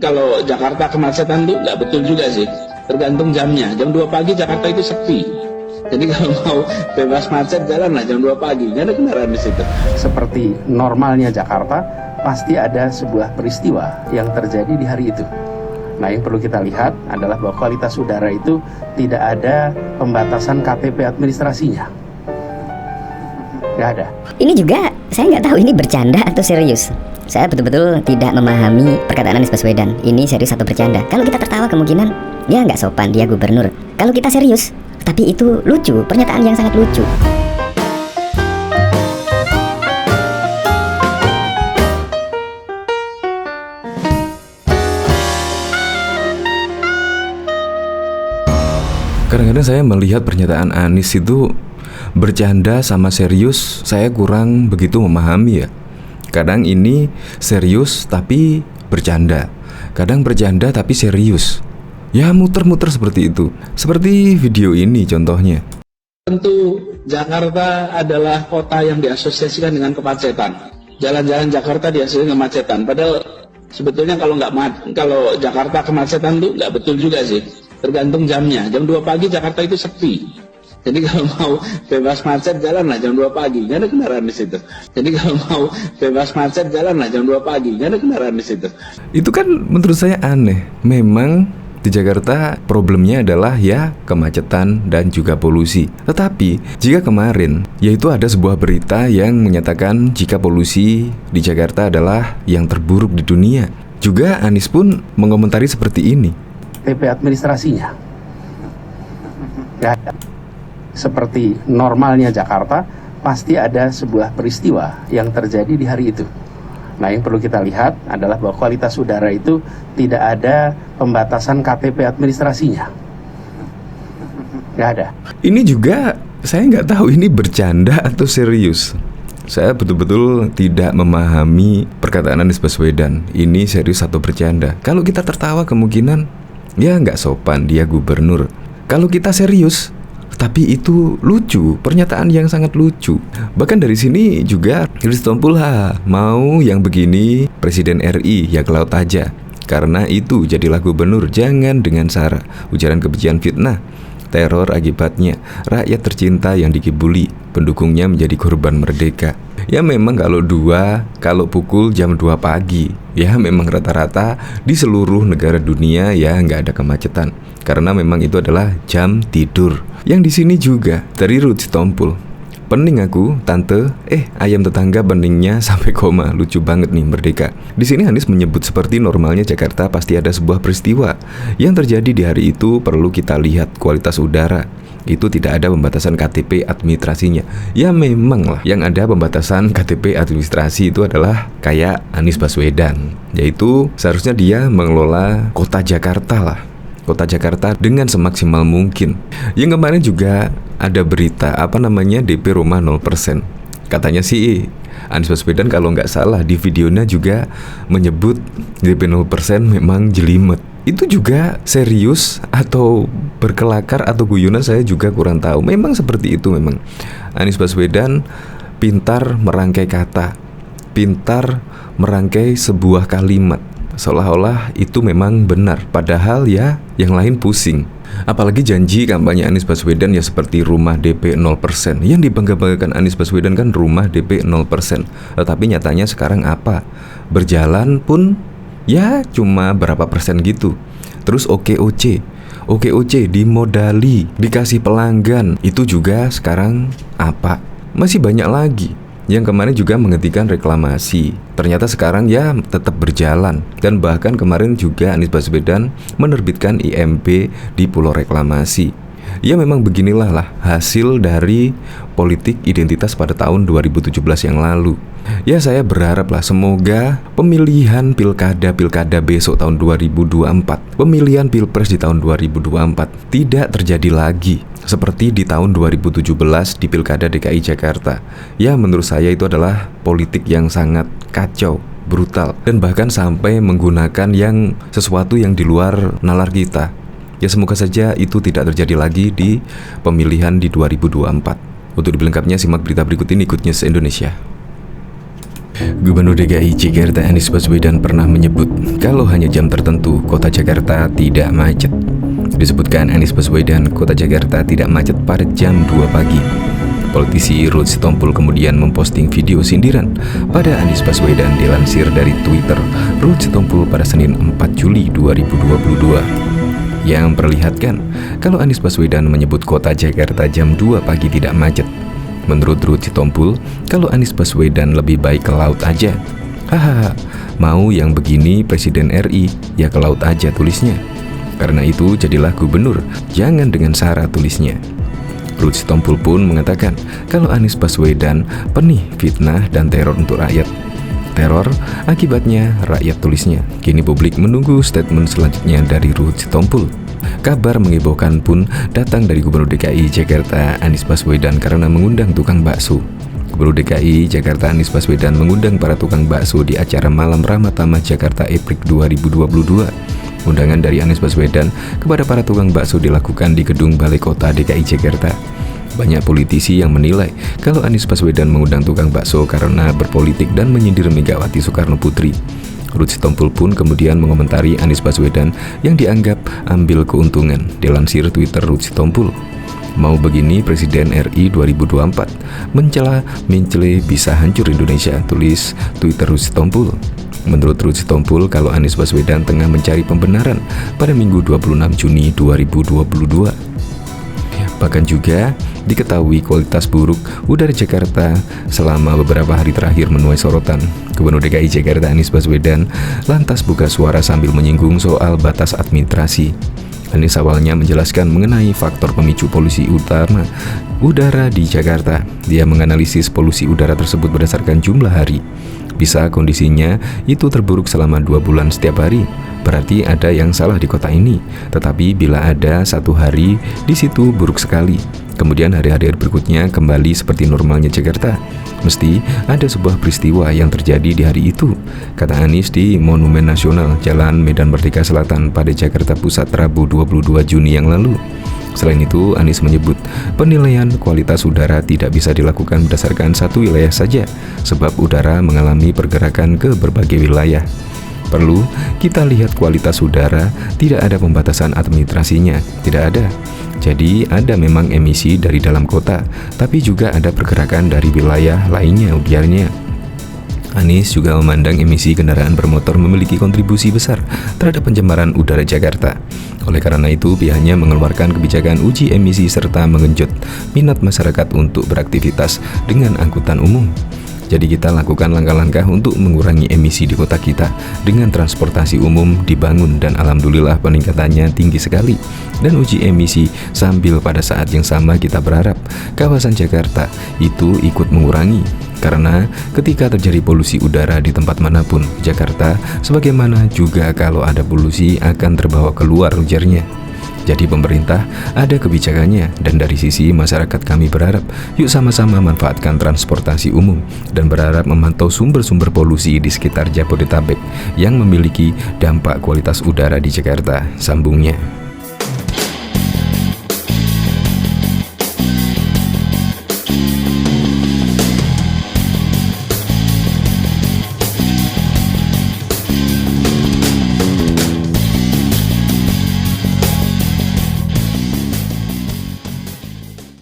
Kalau Jakarta kemacetan tuh nggak betul juga sih, tergantung jamnya. Jam 2 pagi Jakarta itu sepi. Jadi kalau mau bebas macet jalanlah jam 2 pagi, nggak ada kendaraan di situ. Seperti normalnya Jakarta, pasti ada sebuah peristiwa yang terjadi di hari itu. Nah, yang perlu kita lihat adalah bahwa kualitas udara itu tidak ada pembatasan KTP administrasinya. Nggak ada. Ini juga saya nggak tahu ini bercanda atau serius. Saya betul-betul tidak memahami perkataan Anies Baswedan. Ini serius atau bercanda? Kalau kita tertawa kemungkinan ya nggak sopan, dia gubernur. Kalau kita serius, tapi itu lucu, pernyataan yang sangat lucu. Kadang-kadang saya melihat pernyataan Anies itu bercanda sama serius, saya kurang begitu memahami ya. Kadang ini serius tapi bercanda, kadang bercanda tapi serius. Ya muter-muter seperti itu. Seperti video ini contohnya. Tentu Jakarta adalah kota yang diasosiasikan dengan kemacetan. Jalan-jalan Jakarta diasosiasikan dengan kemacetan. Padahal sebetulnya kalau Jakarta kemacetan tuh nggak betul juga sih. Tergantung jamnya. Jam 2 pagi Jakarta itu sepi. Jadi kalau mau bebas macet jalanlah jam 2 pagi, nggak ada kendaraan di situ. Jadi kalau mau bebas macet jalanlah jam 2 pagi, nggak ada kendaraan di situ. Itu kan menurut saya aneh. Memang di Jakarta problemnya adalah ya kemacetan dan juga polusi. Tetapi jika kemarin yaitu ada sebuah berita yang menyatakan jika polusi di Jakarta adalah yang terburuk di dunia, juga Anies pun mengomentari seperti ini. KTP administrasinya. Nggak ada. Seperti normalnya Jakarta, pasti ada sebuah peristiwa yang terjadi di hari itu. Nah, yang perlu kita lihat adalah bahwa kualitas udara itu tidak ada pembatasan KTP administrasinya. Nggak ada. Ini juga saya nggak tahu ini bercanda atau serius. Saya betul-betul tidak memahami perkataan Anies Baswedan. Ini serius atau bercanda? Kalau kita tertawa kemungkinan ya nggak sopan, dia gubernur. Kalau kita serius, tapi itu lucu, pernyataan yang sangat lucu. Bahkan dari sini juga Rilis Tompul mau yang begini Presiden RI ya ke laut aja. Karena itu jadilah gubernur, jangan dengan sara ujaran kebencian, fitnah, teror akibatnya rakyat tercinta yang dikibuli, pendukungnya menjadi korban merdeka. Ya memang kalau pukul jam 2 pagi, ya memang rata-rata di seluruh negara dunia ya nggak ada kemacetan. Karena memang itu adalah jam tidur. Yang di sini juga dari Ruth Sitompul. Pening aku, tante, ayam tetangga beningnya sampai koma. Lucu banget nih, merdeka. Di sini Anies menyebut seperti normalnya Jakarta pasti ada sebuah peristiwa yang terjadi di hari itu. Perlu kita lihat kualitas udara. Itu tidak ada pembatasan KTP administrasinya. Ya memang lah, yang ada pembatasan KTP administrasi itu adalah kayak Anies Baswedan. Yaitu seharusnya dia mengelola kota Jakarta lah. Kota Jakarta dengan semaksimal mungkin. Yang kemarin juga ada berita DP rumah 0%. Katanya sih Anies Baswedan kalau nggak salah di videonya juga menyebut DP 0% memang jelimet. Itu juga serius atau berkelakar atau guyonan saya juga kurang tahu. Memang seperti itu memang. Anies Baswedan pintar merangkai kata, pintar merangkai sebuah kalimat, seolah-olah itu memang benar, padahal ya yang lain pusing. Apalagi janji kampanye Anies Baswedan ya seperti rumah DP 0%. Yang dibangga-banggakan Anies Baswedan kan rumah DP 0%. Tetapi nyatanya sekarang apa? Berjalan pun ya cuma berapa persen gitu. Terus OKOC dimodali, dikasih pelanggan. Itu juga sekarang apa? Masih banyak lagi. Yang kemarin juga menghentikan reklamasi. Ternyata sekarang ya tetap berjalan. Dan bahkan kemarin juga Anies Baswedan menerbitkan IMB di Pulau Reklamasi. Ya memang beginilah lah hasil dari politik identitas pada tahun 2017 yang lalu. Ya saya berharap lah semoga pemilihan pilkada besok tahun 2024, pemilihan pilpres di tahun 2024 tidak terjadi lagi seperti di tahun 2017 di Pilkada DKI Jakarta. Ya menurut saya itu adalah politik yang sangat kacau, brutal, dan bahkan sampai menggunakan sesuatu yang di luar nalar kita. Ya semoga saja itu tidak terjadi lagi di pemilihan di 2024. Untuk lebih lengkapnya simak berita berikut ini, Good News Indonesia. Gubernur DKI Jakarta Anies Baswedan pernah menyebut kalau hanya jam tertentu kota Jakarta tidak macet. Disebutkan Anies Baswedan kota Jakarta tidak macet pada jam 2 pagi. Politisi Ruth Sitompul kemudian memposting video sindiran pada Anies Baswedan dilansir dari Twitter Ruth Sitompul pada Senin 4 Juli 2022 yang memperlihatkan kalau Anies Baswedan menyebut kota Jakarta jam 2 pagi tidak macet. Menurut Ruth Sitompul, kalau Anies Baswedan lebih baik ke laut aja. Hahaha, mau yang begini Presiden RI, ya ke laut aja tulisnya. Karena itu jadilah gubernur, jangan dengan sara tulisnya. Ruth Sitompul pun mengatakan kalau Anies Baswedan penih fitnah dan teror untuk rakyat. Teror akibatnya rakyat tulisnya. Kini publik menunggu statement selanjutnya dari Ruth Sitompul. Kabar menghebohkan pun datang dari Gubernur DKI Jakarta Anies Baswedan karena mengundang tukang bakso. Gubernur DKI Jakarta Anies Baswedan mengundang para tukang bakso di acara Malam Ramadhan Jakarta Eprik 2022. Undangan dari Anies Baswedan kepada para tukang bakso dilakukan di Gedung Balai Kota DKI Jakarta. Banyak politisi yang menilai kalau Anies Baswedan mengundang tukang bakso karena berpolitik dan menyindir Megawati Soekarno Putri. Ruth Sitompul pun kemudian mengomentari Anies Baswedan yang dianggap ambil keuntungan. Dilansir Twitter Ruth Sitompul, mau begini Presiden RI 2024, mencela mencele bisa hancur Indonesia, tulis Twitter Ruth Sitompul. Menurut Ruth Sitompul, kalau Anies Baswedan tengah mencari pembenaran pada Minggu 26 Juni 2022. Bahkan juga diketahui kualitas buruk udara Jakarta selama beberapa hari terakhir menuai sorotan. Gubernur DKI Jakarta Anies Baswedan lantas buka suara sambil menyinggung soal batas administrasi. Anies awalnya menjelaskan mengenai faktor pemicu polusi utama udara di Jakarta. Dia menganalisis polusi udara tersebut berdasarkan jumlah hari. Bisa kondisinya itu terburuk selama 2 bulan setiap hari, berarti ada yang salah di kota ini. Tetapi bila ada satu hari di situ buruk sekali, kemudian hari-hari berikutnya kembali seperti normalnya Jakarta, mesti ada sebuah peristiwa yang terjadi di hari itu, kata Anies di Monumen Nasional Jalan Medan Merdeka Selatan pada Jakarta Pusat Rabu 22 Juni yang lalu. Selain itu, Anies menyebut penilaian kualitas udara tidak bisa dilakukan berdasarkan satu wilayah saja, sebab udara mengalami pergerakan ke berbagai wilayah. Perlu kita lihat kualitas udara, tidak ada pembatasan administrasinya, tidak ada. Jadi ada memang emisi dari dalam kota, tapi juga ada pergerakan dari wilayah lainnya, ujarnya. Anies juga memandang emisi kendaraan bermotor memiliki kontribusi besar terhadap pencemaran udara Jakarta. Oleh karena itu, pihaknya mengeluarkan kebijakan uji emisi serta mengenjot minat masyarakat untuk beraktivitas dengan angkutan umum. Jadi kita lakukan langkah-langkah untuk mengurangi emisi di kota kita dengan transportasi umum dibangun dan alhamdulillah peningkatannya tinggi sekali. Dan uji emisi sambil pada saat yang sama kita berharap kawasan Jakarta itu ikut mengurangi. Karena ketika terjadi polusi udara di tempat manapun, Jakarta sebagaimana juga kalau ada polusi akan terbawa keluar, ujarnya. Jadi pemerintah ada kebijakannya, dan dari sisi masyarakat kami berharap yuk sama-sama manfaatkan transportasi umum dan berharap memantau sumber-sumber polusi di sekitar Jabodetabek yang memiliki dampak kualitas udara di Jakarta, sambungnya.